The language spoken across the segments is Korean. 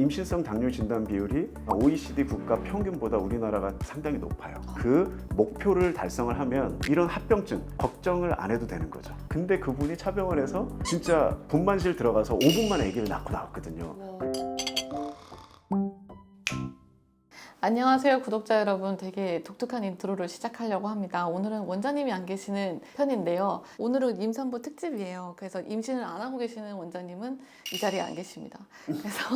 임신성 당뇨 진단 비율이 OECD 국가 평균보다 우리나라가 상당히 높아요. 그 목표를 달성을 하면 이런 합병증 걱정을 안 해도 되는 거죠. 근데 그분이 차병원에서 진짜 분만실 들어가서 5분 만에 아기를 낳고 나왔거든요. 안녕하세요 구독자 여러분. 되게 독특한 인트로를 시작하려고 합니다. 오늘은 원장님이 안 계시는 편인데요. 오늘은 임산부 특집이에요. 그래서 임신을 안 하고 계시는 원장님은 이 자리에 안 계십니다. 그래서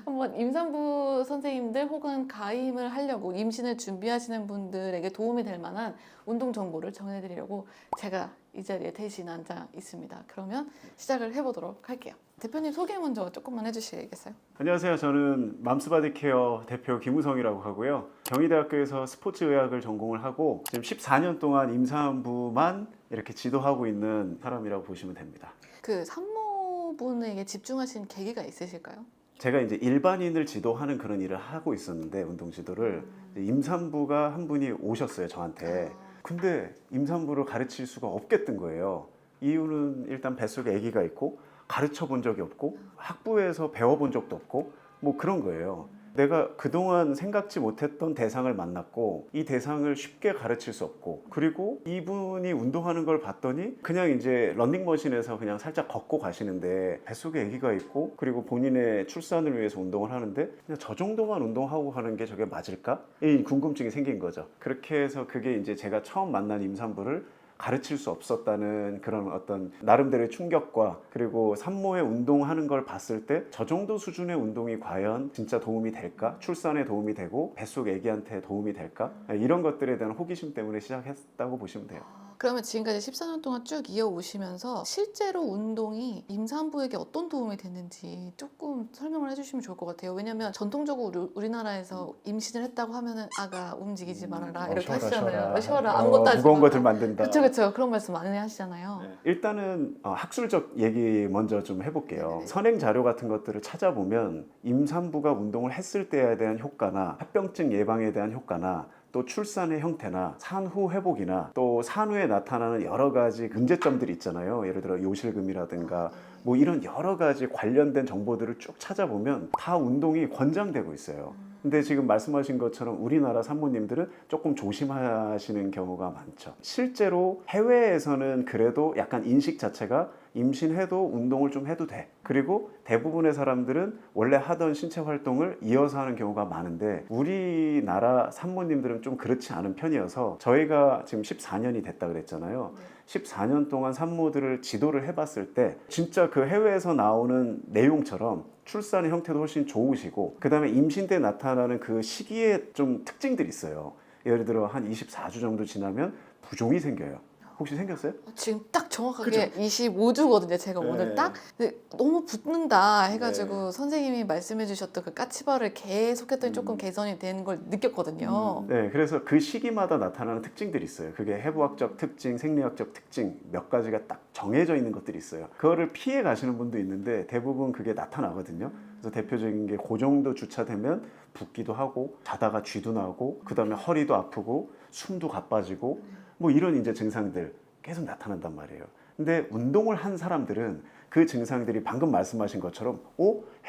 한번 임산부 선생님들 혹은 가임을 하려고 임신을 준비하시는 분들에게 도움이 될 만한 운동 정보를 전해드리려고 제가 이 자리에 대신 앉아 있습니다. 그러면 시작을 해보도록 할게요. 대표님 소개 먼저 조금만 해주시겠어요? 안녕하세요. 저는 맘스바디케어 대표 김우성이라고 하고요. 경희대학교에서 스포츠의학을 전공을 하고 지금 14년 동안 임산부만 이렇게 지도하고 있는 사람이라고 보시면 됩니다. 그 산모분에게 집중하신 계기가 있으실까요? 제가 이제 일반인을 지도하는 그런 일을 하고 있었는데 운동 지도를 임산부가 한 분이 오셨어요, 저한테. 근데 임산부를 가르칠 수가 없겠던 거예요. 이유는 일단 뱃속에 아기가 있고 가르쳐 본 적이 없고 학부에서 배워본 적도 없고 뭐 그런 거예요. 내가 그동안 생각지 못했던 대상을 만났고 이 대상을 쉽게 가르칠 수 없고, 그리고 이분이 운동하는 걸 봤더니 그냥 이제 런닝머신에서 그냥 살짝 걷고 가시는데 뱃속에 아기가 있고 그리고 본인의 출산을 위해서 운동을 하는데 그냥 저 정도만 운동하고 하는 게 저게 맞을까? 이 궁금증이 생긴 거죠. 그렇게 해서 그게 이제 제가 처음 만난 임산부를 가르칠 수 없었다는 그런 어떤 나름대로의 충격과, 그리고 산모의 운동하는 걸 봤을 때 저 정도 수준의 운동이 과연 진짜 도움이 될까? 출산에 도움이 되고 뱃속 아기한테 도움이 될까? 이런 것들에 대한 호기심 때문에 시작했다고 보시면 돼요. 그러면 지금까지 14년 동안 쭉 이어오시면서 실제로 운동이 임산부에게 어떤 도움이 됐는지 조금 설명을 해주시면 좋을 것 같아요. 왜냐면 전통적으로 우리나라에서 임신을 했다고 하면은 아가 움직이지 말아라 이렇게 하시잖아요. 쉬어라 아무것도 하지 무거운 마라. 것들 만든다. 그렇죠. 그런 말씀 많이 하시잖아요. 네. 일단은 학술적 얘기 먼저 좀 해볼게요. 네네. 선행 자료 같은 것들을 찾아보면 임산부가 운동을 했을 때에 대한 효과나 합병증 예방에 대한 효과나 또 출산의 형태나 산후 회복이나 또 산후에 나타나는 여러 가지 문제점들이 있잖아요. 예를 들어 요실금이라든가 뭐 이런 여러 가지 관련된 정보들을 쭉 찾아보면 다 운동이 권장되고 있어요. 근데 지금 말씀하신 것처럼 우리나라 산모님들은 조금 조심하시는 경우가 많죠. 실제로 해외에서는 그래도 약간 인식 자체가 임신해도 운동을 좀 해도 돼. 그리고 대부분의 사람들은 원래 하던 신체 활동을 이어서 하는 경우가 많은데 우리나라 산모님들은 좀 그렇지 않은 편이어서 저희가 지금 14년이 됐다 그랬잖아요. 14년 동안 산모들을 지도를 해봤을 때 진짜 그 해외에서 나오는 내용처럼 출산의 형태도 훨씬 좋으시고, 그 다음에 임신 때 나타나는 그 시기에 좀 특징들이 있어요. 예를 들어 한 24주 정도 지나면 부종이 생겨요. 혹시 생겼어요? 지금 딱 정확하게 25주거든요. 제가 오늘 딱 근데 너무 붙는다 해가지고 선생님이 말씀해 주셨던 그 까치발을 계속 했더니 조금 개선이 된 걸 느꼈거든요. 네, 그래서 그 시기마다 나타나는 특징들이 있어요. 그게 해부학적 특징, 생리학적 특징 몇 가지가 딱 정해져 있는 것들이 있어요. 그거를 피해 가시는 분도 있는데 대부분 그게 나타나거든요. 그래서 대표적인 게 그 정도 주차 되면 붓기도 하고 자다가 쥐도 나고 그 다음에 허리도 아프고 숨도 가빠지고 뭐 이런 이제 증상들 계속 나타난단 말이에요. 근데 운동을 한 사람들은 그 증상들이 방금 말씀하신 것처럼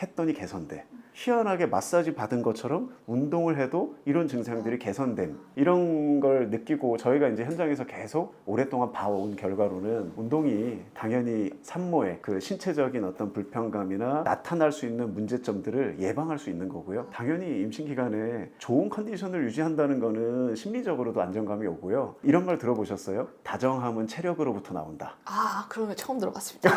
했더니 개선돼. 희한하게 마사지 받은 것처럼 운동을 해도 이런 증상들이 개선된, 이런 걸 느끼고 저희가 이제 현장에서 계속 오랫동안 봐온 결과로는 운동이 당연히 산모의 그 신체적인 어떤 불편감이나 나타날 수 있는 문제점들을 예방할 수 있는 거고요. 당연히 임신 기간에 좋은 컨디션을 유지한다는 거는 심리적으로도 안정감이 오고요. 이런 말 들어보셨어요? 다정함은 체력으로부터 나온다. 그러면 처음 들어봤습니다.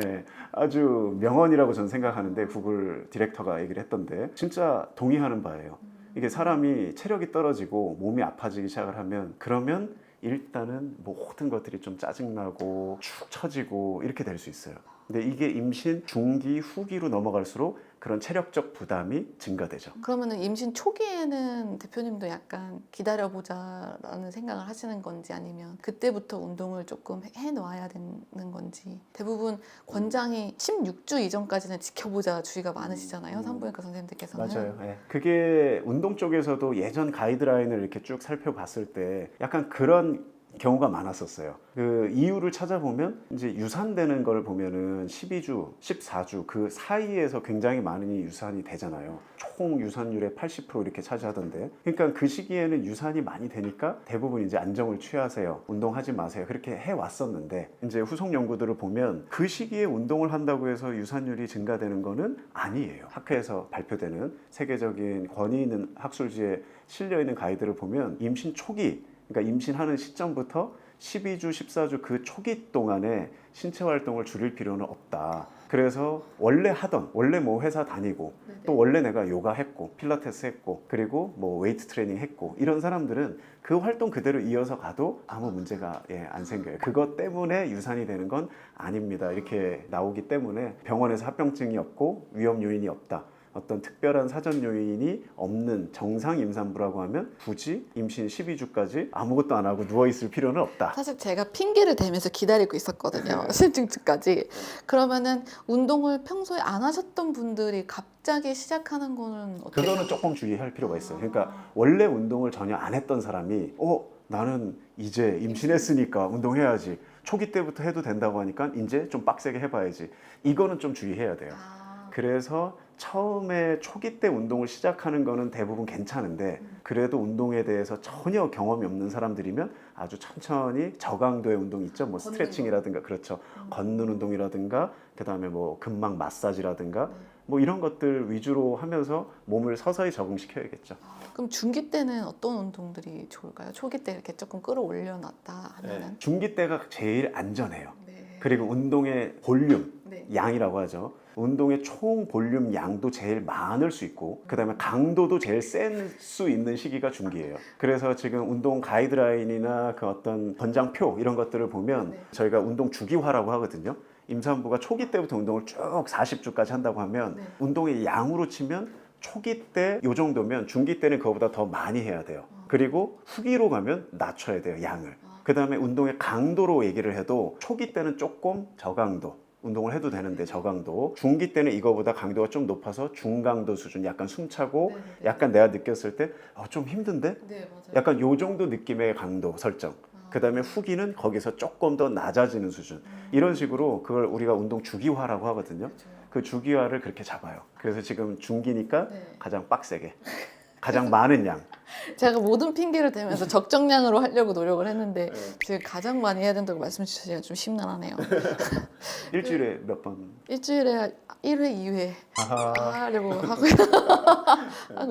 네, 아주 명언이라고 저는 생각하는데 구글 디렉터가 얘기를 했던데 진짜 동의하는 바예요. 이게 사람이 체력이 떨어지고 몸이 아파지기 시작을 하면 그러면 일단은 모든 것들이 좀 짜증나고 축 처지고 이렇게 될 수 있어요. 근데 이게 임신 중기 후기로 넘어갈수록 그런 체력적 부담이 증가되죠. 그러면은 임신 초기에는 대표님도 약간 기다려보자라는 생각을 하시는 건지, 아니면 그때부터 운동을 조금 해놓아야 되는 건지. 대부분 권장이 16주 이전까지는 지켜보자 주의가 많으시잖아요. 산부인과 선생님들께서는. 맞아요. 네. 그게 운동 쪽에서도 예전 가이드라인을 이렇게 쭉 살펴봤을 때 약간 그런 경우가 많았었어요. 그 이유를 찾아보면 이제 유산되는 걸 보면은 12주, 14주 그 사이에서 굉장히 많이 유산이 되잖아요. 총 유산율의 80% 이렇게 차지하던데. 그러니까 그 시기에는 유산이 많이 되니까 대부분 이제 안정을 취하세요. 운동하지 마세요. 그렇게 해 왔었는데 이제 후속 연구들을 보면 그 시기에 운동을 한다고 해서 유산율이 증가되는 거는 아니에요. 학회에서 발표되는 세계적인 권위 있는 학술지에 실려 있는 가이드를 보면 임신 초기, 그러니까 임신하는 시점부터 12주, 14주 그 초기 동안에 신체 활동을 줄일 필요는 없다. 그래서 원래 뭐 회사 다니고 또 원래 내가 요가 했고 필라테스 했고 그리고 뭐 웨이트 트레이닝 했고 이런 사람들은 그 활동 그대로 이어서 가도 아무 문제가 안 생겨요. 그것 때문에 유산이 되는 건 아닙니다. 이렇게 나오기 때문에 병원에서 합병증이 없고 위험 요인이 없다. 어떤 특별한 사전 요인이 없는 정상 임산부라고 하면 굳이 임신 12주까지 아무것도 안 하고 누워있을 필요는 없다. 사실 제가 핑계를 대면서 기다리고 있었거든요. 신증증까지. 그러면은 운동을 평소에 안 하셨던 분들이 갑자기 시작하는 거는 어때요? 그거는 조금 주의할 필요가 있어요. 그러니까 원래 운동을 전혀 안 했던 사람이 나는 이제 임신했으니까 운동해야지. 초기 때부터 해도 된다고 하니까 이제 좀 빡세게 해봐야지. 이거는 좀 주의해야 돼요. 그래서 처음에 초기 때 운동을 시작하는 거는 대부분 괜찮은데 그래도 운동에 대해서 전혀 경험이 없는 사람들이면 아주 천천히 저강도의 운동 있죠. 뭐 스트레칭이라든가 그렇죠. 걷는 운동이라든가 그다음에 뭐 근막 마사지라든가 뭐 이런 것들 위주로 하면서 몸을 서서히 적응시켜야겠죠. 그럼 중기 때는 어떤 운동들이 좋을까요? 초기 때 이렇게 조금 끌어올려 놨다 하면은 중기 때가 제일 안전해요. 네. 그리고 운동의 볼륨, 네. 양이라고 하죠. 운동의 총 볼륨 양도 제일 많을 수 있고 그다음에 강도도 제일 센 수 있는 시기가 중기예요. 그래서 지금 운동 가이드라인이나 그 어떤 권장표 이런 것들을 보면 저희가 운동 주기화라고 하거든요. 임산부가 초기 때부터 운동을 쭉 40주까지 한다고 하면 운동의 양으로 치면 초기 때 이 정도면 중기 때는 그거보다 더 많이 해야 돼요. 그리고 후기로 가면 낮춰야 돼요, 양을. 그 다음에 운동의 강도로 얘기를 해도 초기 때는 조금 저강도 운동을 해도 되는데 저강도, 중기 때는 이거보다 강도가 좀 높아서 중강도 수준, 약간 숨차고 약간 내가 느꼈을 때 좀 힘든데? 네, 맞아요. 약간 요 정도 느낌의 강도 설정. 그 다음에 후기는 거기서 조금 더 낮아지는 수준. 이런 식으로 그걸 우리가 운동 주기화라고 하거든요. 그 주기화를 그렇게 잡아요. 그래서 지금 중기니까 가장 빡세게, 가장 많은 양. 제가 모든 핑계를 대면서 적정량으로 하려고 노력을 했는데 지금 가장 많이 해야 된다고 말씀 주시니까 좀 심란하네요. 일주일에 몇 번? 일주일에 1회, 2회 하려고 하고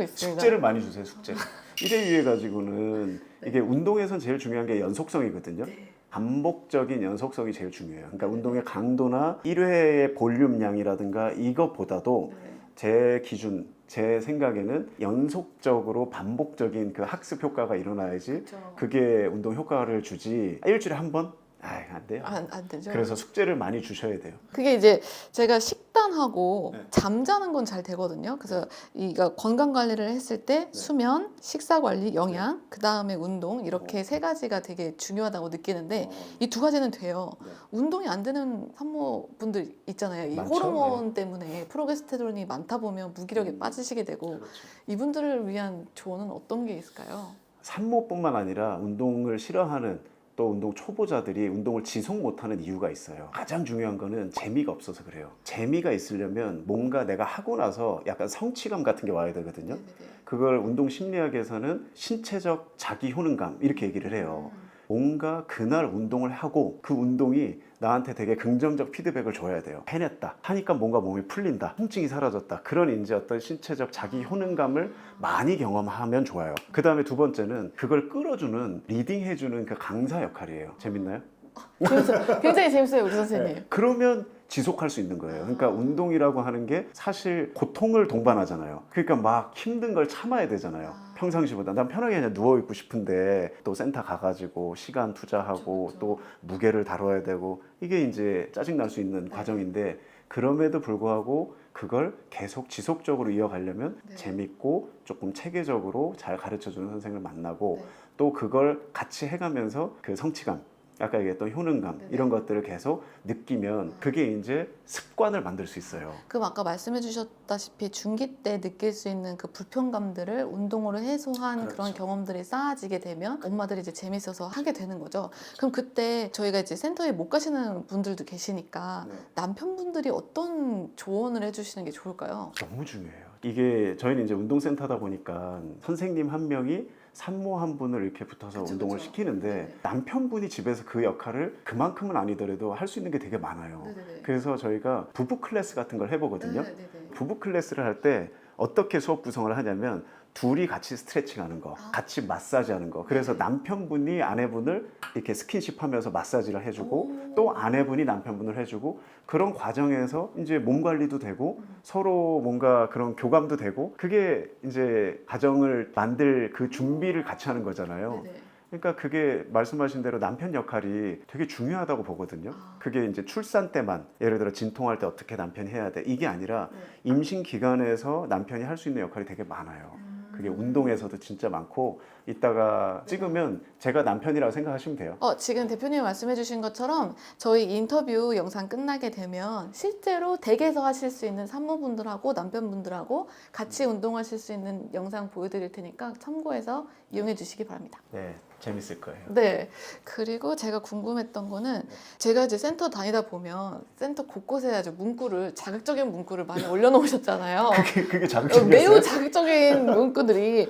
있습니다. 숙제를 많이 주세요, 숙제. 1회, 2회 가지고는 이게 운동에선 제일 중요한 게 연속성이거든요. 반복적인 연속성이 제일 중요해요. 그러니까 운동의 강도나 1회의 볼륨량이라든가 이것보다도 제 기준, 제 생각에는 연속적으로 반복적인 그 학습 효과가 일어나야지 그게 운동 효과를 주지. 일주일에 한 번? 안 돼요. 안 되죠. 그래서 숙제를 많이 주셔야 돼요. 그게 이제 제가 식단하고 잠자는 건 잘 되거든요. 그래서 이거 건강 관리를 했을 때 수면, 식사 관리, 영양, 그 다음에 운동 이렇게 세 가지가 되게 중요하다고 느끼는데 이 두 가지는 돼요. 운동이 안 되는 산모분들 있잖아요. 이 많죠? 호르몬 때문에 프로게스테론이 많다 보면 무기력에 빠지시게 되고 이분들을 위한 조언은 어떤 게 있을까요? 산모뿐만 아니라 운동을 싫어하는 또 운동 초보자들이 운동을 지속 못하는 이유가 있어요. 가장 중요한 거는 재미가 없어서 그래요. 재미가 있으려면 뭔가 내가 하고 나서 약간 성취감 같은 게 와야 되거든요. 그걸 운동 심리학에서는 신체적 자기 효능감 이렇게 얘기를 해요. 뭔가 그날 운동을 하고 그 운동이 나한테 되게 긍정적 피드백을 줘야 돼요. 해냈다. 하니까 뭔가 몸이 풀린다. 통증이 사라졌다. 그런 이제 어떤 신체적 자기 효능감을 많이 경험하면 좋아요. 그 다음에 두 번째는 그걸 끌어주는, 리딩해주는 그 강사 역할이에요. 재밌나요? 굉장히 재밌어요, 우리 선생님. 그러면 지속할 수 있는 거예요. 그러니까 운동이라고 하는 게 사실 고통을 동반하잖아요. 그러니까 막 힘든 걸 참아야 되잖아요. 평상시보다. 난 편하게 그냥 누워있고 싶은데 또 센터 가가지고 시간 투자하고 또 무게를 다뤄야 되고 이게 이제 짜증날 수 있는 과정인데 그럼에도 불구하고 그걸 계속 지속적으로 이어가려면 재밌고 조금 체계적으로 잘 가르쳐주는 선생님을 만나고 또 그걸 같이 해가면서 그 성취감 아까 얘기했던 효능감 네네. 이런 것들을 계속 느끼면 그게 이제 습관을 만들 수 있어요. 그럼 아까 말씀해 주셨다시피 중기 때 느낄 수 있는 그 불편감들을 운동으로 해소한 그렇죠. 그런 경험들이 쌓아지게 되면 엄마들이 이제 재밌어서 하게 되는 거죠. 그럼 그때 저희가 이제 센터에 못 가시는 분들도 계시니까 네. 남편분들이 어떤 조언을 해주시는 게 좋을까요? 너무 중요해요. 이게 저희는 이제 운동센터다 보니까 선생님 한 명이 산모 한 분을 이렇게 붙어서 그쵸, 운동을 그쵸. 시키는데 네네. 남편분이 집에서 그 역할을 그만큼은 아니더라도 할 수 있는 게 되게 많아요. 네네네. 그래서 저희가 부부 클래스 같은 걸 해보거든요. 네네네. 부부 클래스를 할 때 어떻게 수업 구성을 하냐면 둘이 같이 스트레칭 하는 거, 아. 같이 마사지 하는 거. 그래서 네. 남편분이 아내분을 이렇게 스킨십 하면서 마사지를 해주고 오. 또 아내분이 남편분을 해주고 그런 과정에서 이제 몸 관리도 되고 서로 뭔가 그런 교감도 되고 그게 이제 가정을 만들 그 준비를 같이 하는 거잖아요. 네네. 그러니까 그게 말씀하신 대로 남편 역할이 되게 중요하다고 보거든요. 아. 그게 이제 출산 때만 예를 들어 진통할 때 어떻게 남편이 해야 돼 이게 아니라 네. 임신 기간에서 남편이 할 수 있는 역할이 되게 많아요. 그게 운동에서도 진짜 많고 이따가 찍으면 제가 남편이라고 생각하시면 돼요. 지금 대표님이 말씀해주신 것처럼 저희 인터뷰 영상 끝나게 되면 실제로 댁에서 하실 수 있는 산모분들하고 남편분들하고 같이 운동하실 수 있는 영상 보여드릴 테니까 참고해서 이용해 주시기 바랍니다. 네, 재밌을 거예요. 네. 그리고 제가 궁금했던 거는 제가 이제 센터 다니다 보면 센터 곳곳에 아주 문구를 자극적인 문구를 많이 올려놓으셨잖아요. 그게 자극적이었어요? 매우 자극적인 문구들이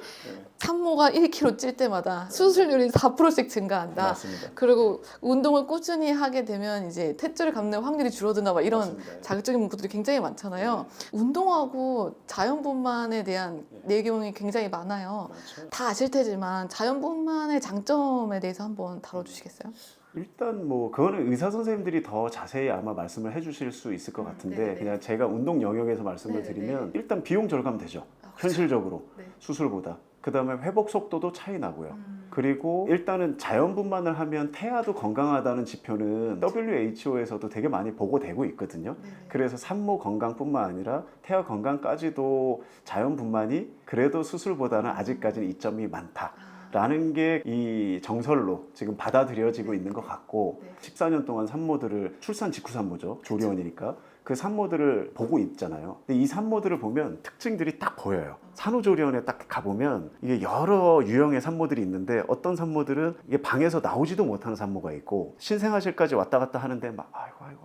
산모가 1kg 찔 때마다 수술률이 4%씩 증가한다. 맞습니다. 그리고 운동을 꾸준히 하게 되면 이제 tet줄을 감는 확률이 줄어든다. 막 이런 맞습니다. 자극적인 문구들이 굉장히 많잖아요. 운동하고 자연분만에 대한 내용이 굉장히 많아요. 맞죠? 다 아실 테지만 자연분만의 장점에 대해서 한번 다뤄주시겠어요? 일단 뭐 그거는 의사 선생님들이 더 자세히 아마 말씀을 해주실 수 있을 것 같은데 네네네. 그냥 제가 운동 영역에서 말씀을 네네네. 드리면 일단 비용 절감 되죠. 아, 그렇죠. 현실적으로 네. 수술보다. 그 다음에 회복 속도도 차이 나고요. 그리고 일단은 자연분만을 하면 태아도 건강하다는 지표는 WHO에서도 되게 많이 보고되고 있거든요. 네네. 그래서 산모 건강뿐만 아니라 태아 건강까지도 자연분만이 그래도 수술보다는 아직까지는 이점이 많다. 라는 게 이 정설로 지금 받아들여지고 있는 것 같고 네. 14년 동안 산모들을 출산 직후 산모죠. 조리원이니까 그 산모들을 보고 있잖아요. 근데 이 산모들을 보면 특징들이 딱 보여요. 산후조리원에 딱 가보면 이게 여러 유형의 산모들이 있는데 어떤 산모들은 이게 방에서 나오지도 못하는 산모가 있고 신생아실까지 왔다 갔다 하는데 막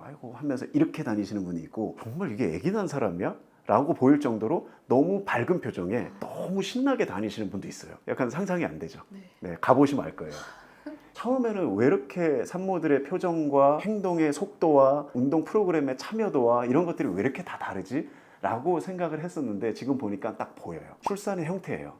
아이고 하면서 이렇게 다니시는 분이 있고 정말 이게 애기 난 사람이야? 라고 보일 정도로 너무 밝은 표정에 너무 신나게 다니시는 분도 있어요. 약간 상상이 안 되죠. 네, 가보시면 알 거예요. 처음에는 왜 이렇게 산모들의 표정과 행동의 속도와 운동 프로그램의 참여도와 이런 것들이 왜 이렇게 다 다르지? 라고 생각을 했었는데 지금 보니까 딱 보여요. 출산의 형태예요.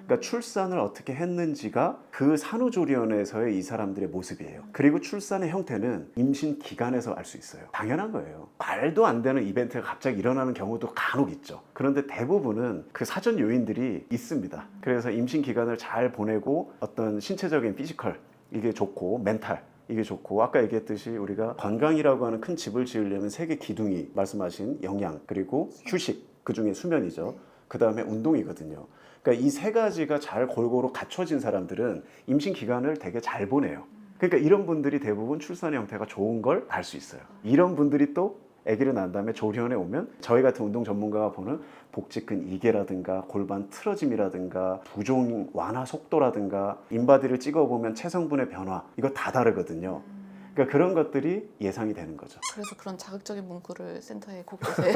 그러니까 출산을 어떻게 했는지가 그 산후조리원에서의 이 사람들의 모습이에요. 그리고 출산의 형태는 임신 기간에서 알 수 있어요. 당연한 거예요. 말도 안 되는 이벤트가 갑자기 일어나는 경우도 간혹 있죠. 그런데 대부분은 그 사전 요인들이 있습니다. 그래서 임신 기간을 잘 보내고 어떤 신체적인 피지컬 이게 좋고 멘탈 이게 좋고 아까 얘기했듯이 우리가 건강이라고 하는 큰 집을 지으려면 세 개 기둥이 말씀하신 영양 그리고 휴식 그중에 수면이죠. 그 다음에 운동이거든요. 그러니까 이 세 가지가 잘 골고루 갖춰진 사람들은 임신 기간을 되게 잘 보내요. 그러니까 이런 분들이 대부분 출산의 형태가 좋은 걸 알 수 있어요. 이런 분들이 또 아기를 낳은 다음에 조리원에 오면 저희 같은 운동 전문가가 보는 복직근 이개라든가 골반 틀어짐이라든가 부종 완화 속도라든가 인바디를 찍어보면 체성분의 변화 이거 다 다르거든요. 그러니까 그런 것들이 예상이 되는 거죠. 그래서 그런 자극적인 문구를 센터에 곳곳에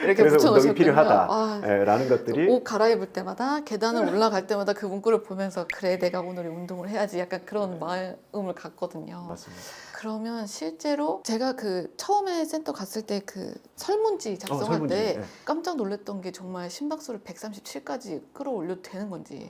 이렇게 그래서 운동이 붙여놓으셨군요. 필요하다라는 것들이 옷 갈아입을 때마다 계단을 올라갈 때마다 그 문구를 보면서 그래 내가 오늘 운동을 해야지 약간 그런 마음을 갖거든요. 맞습니다. 그러면 실제로 제가 그 처음에 센터 갔을 때 그 설문지 작성할 설문지, 때 네. 깜짝 놀랐던 게 정말 심박수를 137까지 끌어올려도 되는 건지.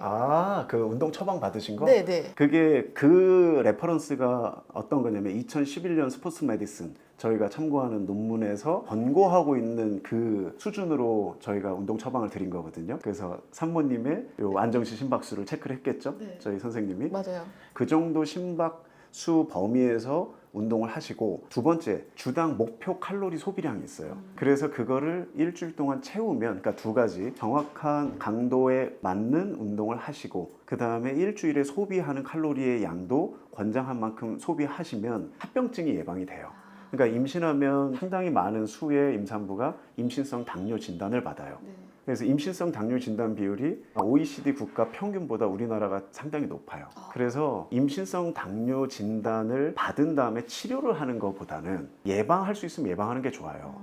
그 운동 처방 받으신 거? 네네. 그게 그 레퍼런스가 어떤 거냐면 2011년 스포츠 메디슨 저희가 참고하는 논문에서 권고하고 있는 그 수준으로 저희가 운동 처방을 드린 거거든요. 그래서 산모님의 요 안정시 심박수를 체크를 했겠죠. 네. 저희 선생님이 맞아요. 그 정도 심박 수 범위에서 운동을 하시고, 두 번째, 주당 목표 칼로리 소비량이 있어요. 그래서 그거를 일주일 동안 채우면, 그러니까 두 가지 정확한 강도에 맞는 운동을 하시고, 그 다음에 일주일에 소비하는 칼로리의 양도 권장한 만큼 소비하시면 합병증이 예방이 돼요. 그러니까 임신하면 상당히 많은 수의 임산부가 임신성 당뇨 진단을 받아요. 네. 그래서 임신성 당뇨 진단 비율이 OECD 국가 평균보다 우리나라가 상당히 높아요. 그래서 임신성 당뇨 진단을 받은 다음에 치료를 하는 것보다는 예방할 수 있으면 예방하는 게 좋아요.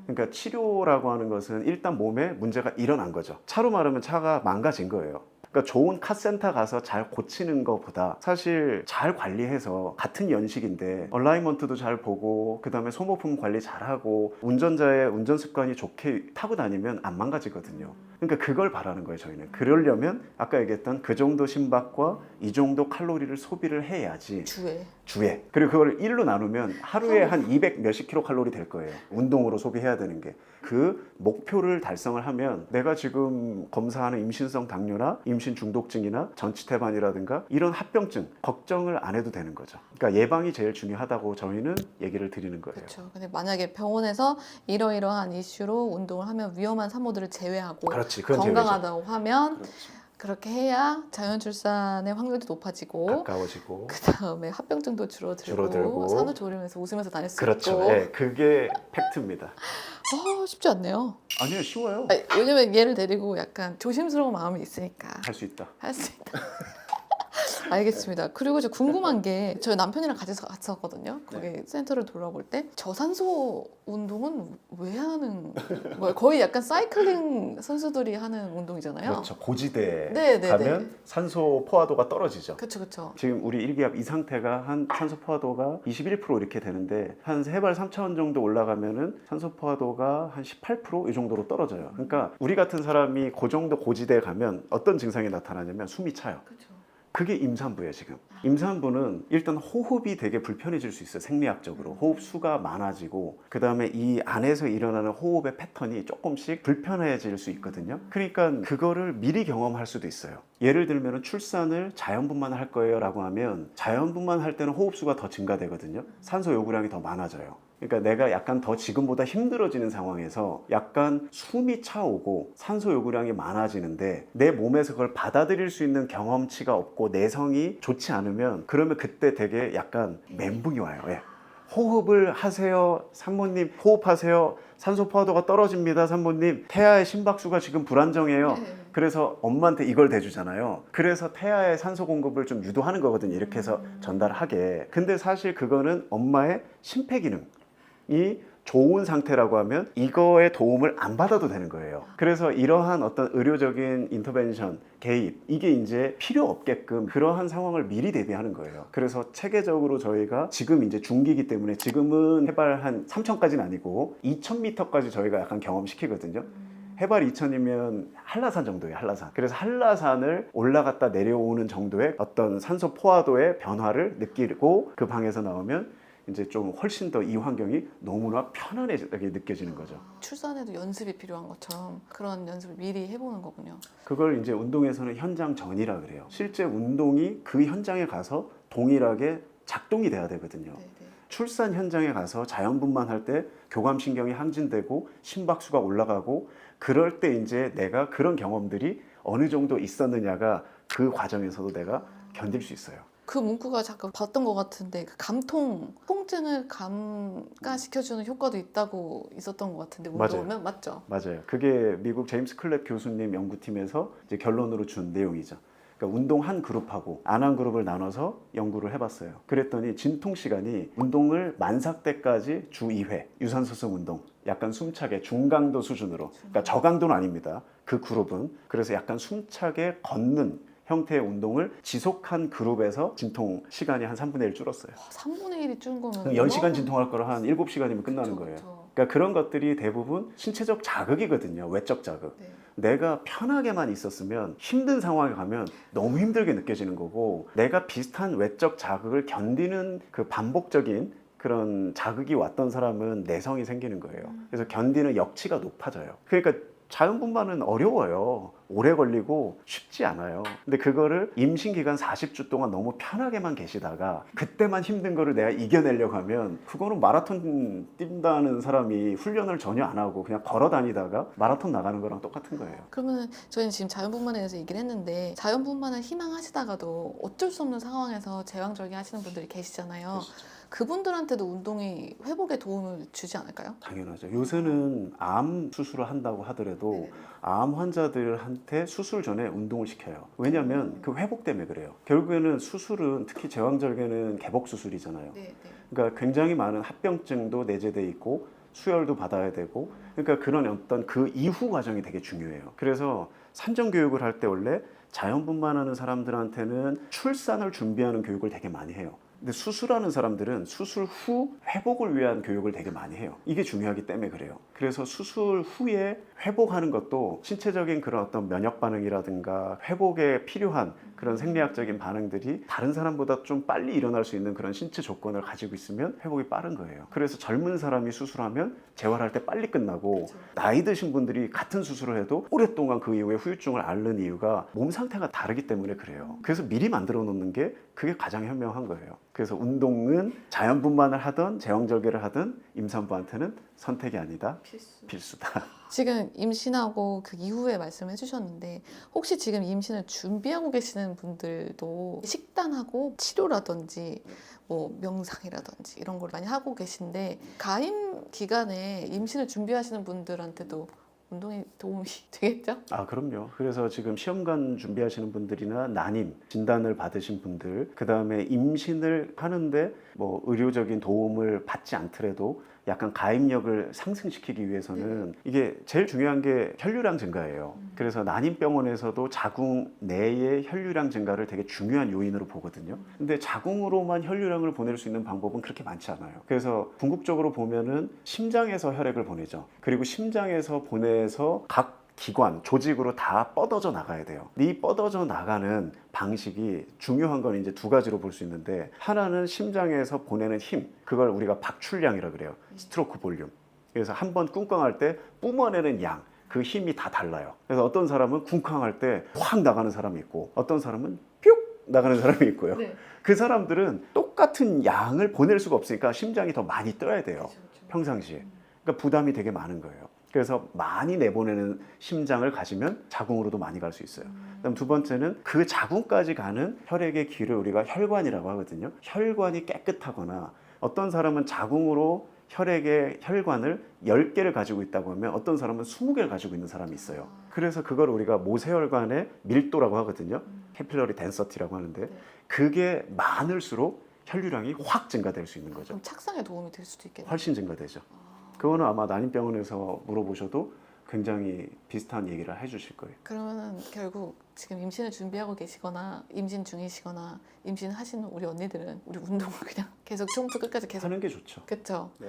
그러니까 치료라고 하는 것은 일단 몸에 문제가 일어난 거죠. 차로 말하면 차가 망가진 거예요. 그러니까 좋은 카센터 가서 잘 고치는 것보다 사실 잘 관리해서, 같은 연식인데 얼라이먼트도 잘 보고, 그 다음에 소모품 관리 잘하고, 운전자의 운전 습관이 좋게 타고 다니면 안 망가지거든요. 그러니까 그걸 바라는 거예요, 저희는. 그러려면 아까 얘기했던 그 정도 심박과 이 정도 칼로리를 소비를 해야지. 주에. 그리고 그걸 1로 나누면 하루에 한 200 몇십 킬로칼로리 될 거예요. 운동으로 소비해야 되는 게. 그 목표를 달성을 하면 내가 지금 검사하는 임신성 당뇨나 임신 중독증이나 전치태반이라든가 이런 합병증 걱정을 안 해도 되는 거죠. 그러니까 예방이 제일 중요하다고 저희는 얘기를 드리는 거예요. 그렇죠. 근데 만약에 병원에서 이러이러한 이슈로 운동을 하면 위험한 산모들을 제외하고 그렇지, 그건 건강하다고 하면 그렇지. 그렇게 해야 자연 출산의 확률도 높아지고, 가까워지고, 그 다음에 합병증도 줄어들고 산후조리원에서 웃으면서 다닐 수 그렇죠. 있고. 네, 그게 팩트입니다. 쉽지 않네요. 아니요, 쉬워요. 왜냐면 얘를 데리고 약간 조심스러운 마음이 있으니까 할 수 있다. 할 수 있다. 알겠습니다. 그리고 저 궁금한 게, 저희 남편이랑 같이 갔었거든요. 거기 센터를 돌아볼 때 저산소 운동은 왜 하는 거예요? 거의 약간 사이클링 선수들이 하는 운동이잖아요. 그렇죠. 고지대에 네, 가면 산소 포화도가 떨어지죠. 그렇죠. 지금 우리 일기압 이 상태가 한 산소 포화도가 21% 이렇게 되는데, 한 해발 3차원 정도 올라가면은 산소 포화도가 한 18%이 정도로 떨어져요. 그러니까 우리 같은 사람이 그 정도 고지대에 가면 어떤 증상이 나타나냐면 숨이 차요. 그렇죠. 그게 임산부예요. 지금 임산부는 일단 호흡이 되게 불편해질 수 있어요. 생리학적으로 호흡 수가 많아지고, 그 다음에 이 안에서 일어나는 호흡의 패턴이 조금씩 불편해질 수 있거든요. 그러니까 그거를 미리 경험할 수도 있어요. 예를 들면 출산을 자연분만 할 거예요 라고 하면, 자연분만 할 때는 호흡 수가 더 증가되거든요. 산소 요구량이 더 많아져요. 그러니까 내가 약간 더 지금보다 힘들어지는 상황에서 약간 숨이 차오고 산소 요구량이 많아지는데 내 몸에서 그걸 받아들일 수 있는 경험치가 없고 내성이 좋지 않으면, 그러면 그때 되게 약간 멘붕이 와요. 예. 호흡을 하세요. 산모님 호흡하세요. 산소 포화도가 떨어집니다. 산모님 태아의 심박수가 지금 불안정해요. 그래서 엄마한테 이걸 대주잖아요. 그래서 태아의 산소 공급을 좀 유도하는 거거든요. 이렇게 해서 전달하게. 근데 사실 그거는 엄마의 심폐기능 이 좋은 상태라고 하면 이거의 도움을 안 받아도 되는 거예요. 그래서 이러한 어떤 의료적인 인터벤션, 개입, 이게 이제 필요 없게끔 그러한 상황을 미리 대비하는 거예요. 그래서 체계적으로 저희가 지금 이제 중기이기 때문에, 지금은 해발 한 3,000까지는 아니고 2,000m까지 저희가 약간 경험시키거든요. 해발 2,000이면 한라산 정도예요. 한라산. 그래서 한라산을 올라갔다 내려오는 정도의 어떤 산소 포화도의 변화를 느끼고 그 방에서 나오면 이제 좀 훨씬 더 이 환경이 너무나 편안하게 느껴지는 거죠. 출산에도 연습이 필요한 것처럼 그런 연습을 미리 해보는 거군요. 그걸 이제 운동에서는 현장 전이라 그래요. 실제 운동이 그 현장에 가서 동일하게 작동이 돼야 되거든요. 네네. 출산 현장에 가서 자연분만 할 때 교감신경이 항진되고 심박수가 올라가고, 그럴 때 이제 내가 그런 경험들이 어느 정도 있었느냐가 그 과정에서도 내가 견딜 수 있어요. 그 문구가 잠깐 봤던 것 같은데, 그 통증을 감가시켜주는 효과도 있었던 것 같은데, 운동하면 맞죠? 맞아요. 그게 미국 제임스 클랩 교수님 연구팀에서 이제 결론으로 준 내용이죠. 그러니까 운동 한 그룹하고 안 한 그룹을 나눠서 연구를 해봤어요. 그랬더니 진통 시간이 운동을 만삭 때까지 주 2회 유산소성 운동, 약간 숨차게 중강도 수준으로, 그러니까 저강도는 아닙니다. 그 그룹은. 그래서 약간 숨차게 걷는 형태의 운동을 지속한 그룹에서 진통 시간이 한 3분의 1 줄었어요. 3분의 1이 준 거면 10시간 진통할 거를 한 7시간이면 끝나는 그쵸, 거예요. 그쵸. 그러니까 그런 것들이 대부분 신체적 자극이거든요. 외적 자극. 네. 내가 편하게만 있었으면 힘든 상황에 가면 너무 힘들게 느껴지는 거고, 내가 비슷한 외적 자극을 견디는 그 반복적인 그런 자극이 왔던 사람은 내성이 생기는 거예요. 그래서 견디는 역치가 높아져요. 그러니까 자연분만은 어려워요. 오래 걸리고 쉽지 않아요. 근데 그거를 임신 기간 40주 동안 너무 편하게만 계시다가 그때만 힘든 거를 내가 이겨내려고 하면 그거는 마라톤 뛴다는 사람이 훈련을 전혀 안 하고 그냥 걸어 다니다가 마라톤 나가는 거랑 똑같은 거예요. 그러면 저희는 지금 자연분만에 대해서 얘기를 했는데 자연분만을 희망하시다가도 어쩔 수 없는 상황에서 제왕절개 하시는 분들이 계시잖아요. 그분들한테도 운동이 회복에 도움을 주지 않을까요? 당연하죠. 요새는 암 수술을 한다고 하더라도 암 환자들한테 수술 전에 운동을 시켜요. 왜냐하면 그 회복 때문에 그래요. 결국에는 수술은 특히 제왕절개는 개복 수술이잖아요. 그러니까 굉장히 많은 합병증도 내재돼 있고 수혈도 받아야 되고 그러니까 그런 어떤 그 이후 과정이 되게 중요해요. 그래서 산정 교육을 할 때 원래 자연분만하는 사람들한테는 출산을 준비하는 교육을 되게 많이 해요. 근데 수술하는 사람들은 수술 후 회복을 위한 교육을 되게 많이 해요. 이게 중요하기 때문에 그래요. 그래서 수술 후에 회복하는 것도 신체적인 그런 어떤 면역 반응이라든가 회복에 필요한 그런 생리학적인 반응들이 다른 사람보다 좀 빨리 일어날 수 있는 그런 신체 조건을 가지고 있으면 회복이 빠른 거예요. 그래서 젊은 사람이 수술하면 재활할 때 빨리 끝나고 나이 드신 분들이 같은 수술을 해도 오랫동안 그 이후에 후유증을 앓는 이유가 몸 상태가 다르기 때문에 그래요. 그래서 미리 만들어 놓는 게 그게 가장 현명한 거예요. 그래서 운동은 자연분만을 하든 제왕절개를 하든 임산부한테는 선택이 아니다, 필수다. 지금 임신하고 그 이후에 말씀을 해주셨는데 혹시 지금 임신을 준비하고 계시는 분들도 식단하고 치료라든지 뭐 명상이라든지 이런 걸 많이 하고 계신데 가임 기간에 임신을 준비하시는 분들한테도 운동이 도움이 되겠죠? 아, 그럼요. 그래서 지금 시험관 준비하시는 분들이나 난임 진단을 받으신 분들, 그 다음에 임신을 하는데 뭐 의료적인 도움을 받지 않더라도 약간 가임력을 상승시키기 위해서는 이게 제일 중요한 게 혈류량 증가예요. 그래서 난임병원에서도 자궁 내의 혈류량 증가를 되게 중요한 요인으로 보거든요. 근데 자궁으로만 혈류량을 보낼 수 있는 방법은 그렇게 많지 않아요. 그래서 궁극적으로 보면은 심장에서 혈액을 보내죠. 그리고 심장에서 보내서 각 기관, 조직으로 다 뻗어져 나가야 돼요. 이 뻗어져 나가는 방식이 중요한 건 이제 두 가지로 볼 수 있는데 하나는 심장에서 보내는 힘, 그걸 우리가 박출량이라고 그래요. 스트로크 볼륨. 그래서 한번 꿍꿍할 때 뿜어내는 양, 그 힘이 다 달라요. 그래서 어떤 사람은 쿵쾅할 때 확 나가는 사람이 있고 어떤 사람은 뿅 나가는 사람이 있고요. 그 사람들은 똑같은 양을 보낼 수가 없으니까 심장이 더 많이 떠야 돼요. 평상시에. 그러니까 부담이 되게 많은 거예요. 그래서 많이 내보내는 심장을 가지면 자궁으로도 많이 갈 수 있어요. 그다음 두 번째는 그 자궁까지 가는 혈액의 길을 우리가 혈관이라고 하거든요. 혈관이 깨끗하거나 어떤 사람은 자궁으로 혈액의 혈관을 10개를 가지고 있다고 하면 어떤 사람은 20개를 가지고 있는 사람이 있어요. 그래서 그걸 우리가 모세혈관의 밀도라고 하거든요. 캐필러리 덴서티라고 하는데 그게 많을수록 혈류량이 확 증가될 수 있는 거죠. 그럼 착상에 도움이 될 수도 있겠네요. 훨씬 증가되죠. 그거는 아마 난임병원에서 물어보셔도 굉장히 비슷한 얘기를 해주실 거예요. 그러면은 결국 지금 임신을 준비하고 계시거나 임신 중이시거나 임신하시는 우리 언니들은 우리 운동을 그냥 계속 처음부터 끝까지 계속 하는 게 좋죠. 그렇죠. 네.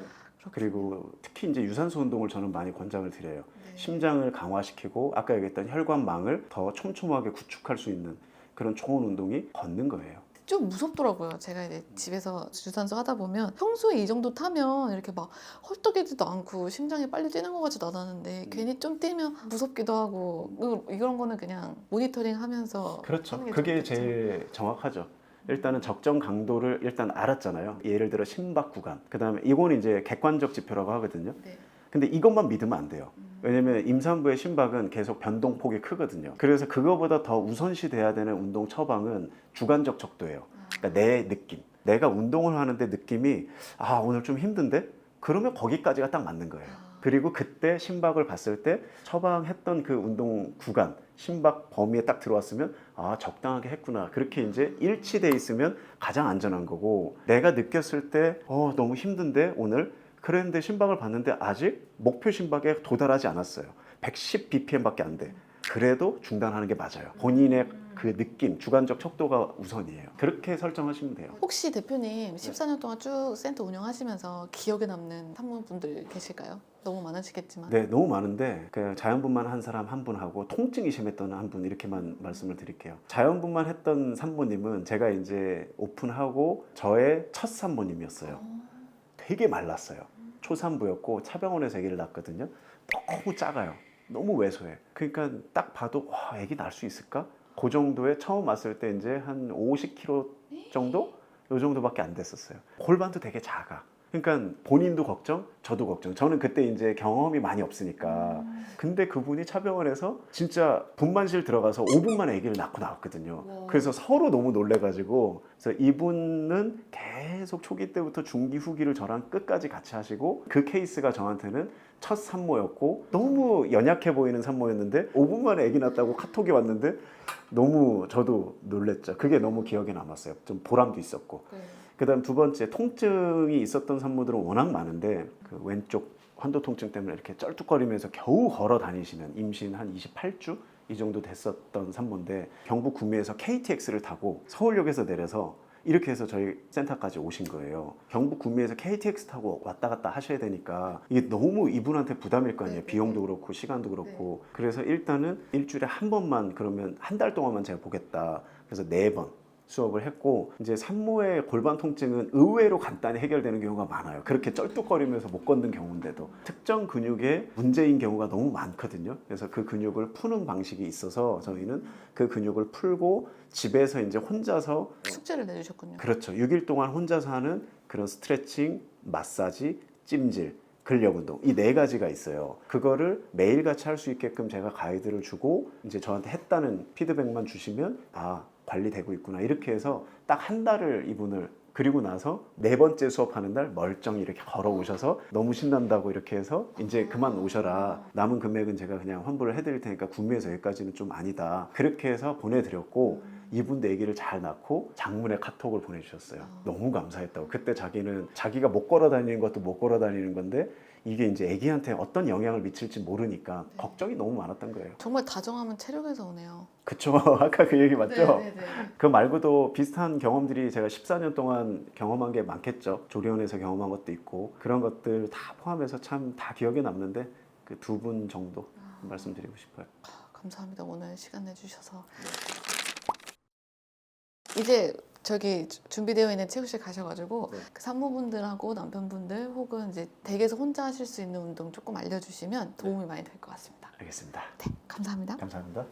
그리고 특히 이제 유산소 운동을 저는 많이 권장을 드려요. 심장을 강화시키고 아까 얘기했던 혈관망을 더 촘촘하게 구축할 수 있는 그런 좋은 운동이 걷는 거예요. 좀 무섭더라고요. 제가 이제 집에서 유산소 하다 보면 평소에 이 정도 타면 이렇게 막 헐떡이지도 않고 심장이 빨리 뛰는 것 같지도 않았는데 괜히 좀 뛰면 무섭기도 하고 이런 거는 그냥 모니터링 하면서 그렇죠. 하는 게 그게 좋겠죠. 제일 정확하죠. 일단은 적정 강도를 일단 알았잖아요. 예를 들어 심박 구간. 그다음에 이거는 이제 객관적 지표라고 하거든요. 네. 근데 이것만 믿으면 안 돼요. 왜냐면 임산부의 심박은 계속 변동폭이 크거든요. 그래서 그거보다 더 우선시 돼야 되는 운동 처방은 주관적 척도예요. 그러니까 내 느낌. 내가 운동을 하는데 느낌이 아 오늘 좀 힘든데? 그러면 거기까지가 딱 맞는 거예요. 그리고 그때 심박을 봤을 때 처방했던 그 운동 구간, 심박 범위에 딱 들어왔으면 아 적당하게 했구나. 그렇게 이제 일치돼 있으면 가장 안전한 거고 내가 느꼈을 때 너무 힘든데 오늘 그랬는데 심박을 봤는데 아직 목표 심박에 도달하지 않았어요. 110bpm밖에 안 돼. 그래도 중단하는 게 맞아요. 본인의 그 느낌, 주관적 척도가 우선이에요. 그렇게 설정하시면 돼요. 혹시 대표님 14년 동안 쭉 센터 운영하시면서 기억에 남는 산모분들 계실까요? 너무 많으시겠지만. 네, 너무 많은데 그 자연분만 한 사람 한 분하고 통증이 심했던 한 분 이렇게만 말씀을 드릴게요. 자연분만 했던 산모님은 제가 이제 오픈하고 저의 첫 산모님이었어요. 되게 말랐어요. 초산부였고 차병원에서 아기를 낳았거든요. 너무 작아요. 너무 왜소해. 그러니까 딱 봐도 와, 애기 낳을 수 있을까? 그 정도에 처음 왔을 때 이제 한 50kg 정도? 요 정도밖에 안 됐었어요. 골반도 되게 작아. 그러니까 본인도 걱정, 저도 걱정. 저는 그때 이제 경험이 많이 없으니까. 근데 그분이 차병원에서 진짜 분만실 들어가서 5분 만에 아기를 낳고 나왔거든요. 와. 그래서 서로 너무 놀래가지고, 그래서 이분은 계속 초기 때부터 중기 후기를 저랑 끝까지 같이 하시고, 그 케이스가 저한테는 첫 산모였고 너무 연약해 보이는 산모였는데 5분 만에 아기 낳았다고 카톡이 왔는데 너무 저도 놀랬죠. 그게 너무 기억에 남았어요. 좀 보람도 있었고. 네. 그다음 두 번째, 통증이 있었던 산모들은 워낙 많은데 그 왼쪽 환도 통증 때문에 이렇게 쩔뚝거리면서 겨우 걸어 다니시는 임신 한 28주 이 정도 됐었던 산모인데 경북 구미에서 KTX를 타고 서울역에서 내려서 이렇게 해서 저희 센터까지 오신 거예요. 경북 구미에서 KTX 타고 왔다 갔다 하셔야 되니까 이게 너무 이분한테 부담일 거 아니에요. 네, 비용도 그렇고 시간도 그렇고. 그래서 일단은 일주일에 한 번만, 그러면 한 달 동안만 제가 보겠다. 그래서 4번 수업을 했고, 이제 산모의 골반 통증은 의외로 간단히 해결되는 경우가 많아요. 그렇게 쩔뚝거리면서 못 걷는 경우인데도 특정 근육에 문제인 경우가 너무 많거든요. 그래서 그 근육을 푸는 방식이 있어서 저희는 그 근육을 풀고 집에서 이제 혼자서, 숙제를 내주셨군요. 그렇죠, 6일 동안 혼자서 하는 그런 스트레칭, 마사지, 찜질, 근력 운동, 이 4가지가 있어요. 그거를 매일같이 할 수 있게끔 제가 가이드를 주고 이제 저한테 했다는 피드백만 주시면 아, 관리되고 있구나, 이렇게 해서 딱 한 달을 이분을, 그리고 나서 4번째 수업하는 날 멀쩡히 이렇게 걸어오셔서 너무 신난다고 이렇게 해서 이제 그만 오셔라, 남은 금액은 제가 그냥 환불을 해드릴 테니까 구매해서 여기까지는 좀 아니다, 그렇게 해서 보내드렸고 이분도 아기를 잘 낳고 장문의 카톡을 보내주셨어요. 너무 감사했다고. 그때 자기는 자기가 못 걸어 다니는 것도 못 걸어 다니는 건데 이게 이제 아기한테 어떤 영향을 미칠지 모르니까 걱정이 너무 많았던 거예요. 정말 다정함은 체력에서 오네요. 그쵸. 아까 그 얘기 맞죠? 네네네. 그 말고도 비슷한 경험들이 제가 14년 동안 경험한 게 많겠죠. 조리원에서 경험한 것도 있고 그런 것들 다 포함해서 참 다 기억에 남는데 그 2분 정도 말씀드리고 싶어요. 감사합니다. 오늘 시간 내주셔서. 이제 저기 준비되어 있는 체육실 가셔가지고 그 산모분들하고 남편분들 혹은 이제 댁에서 혼자 하실 수 있는 운동 조금 알려주시면 도움이 많이 될 것 같습니다. 알겠습니다. 네, 감사합니다. 감사합니다.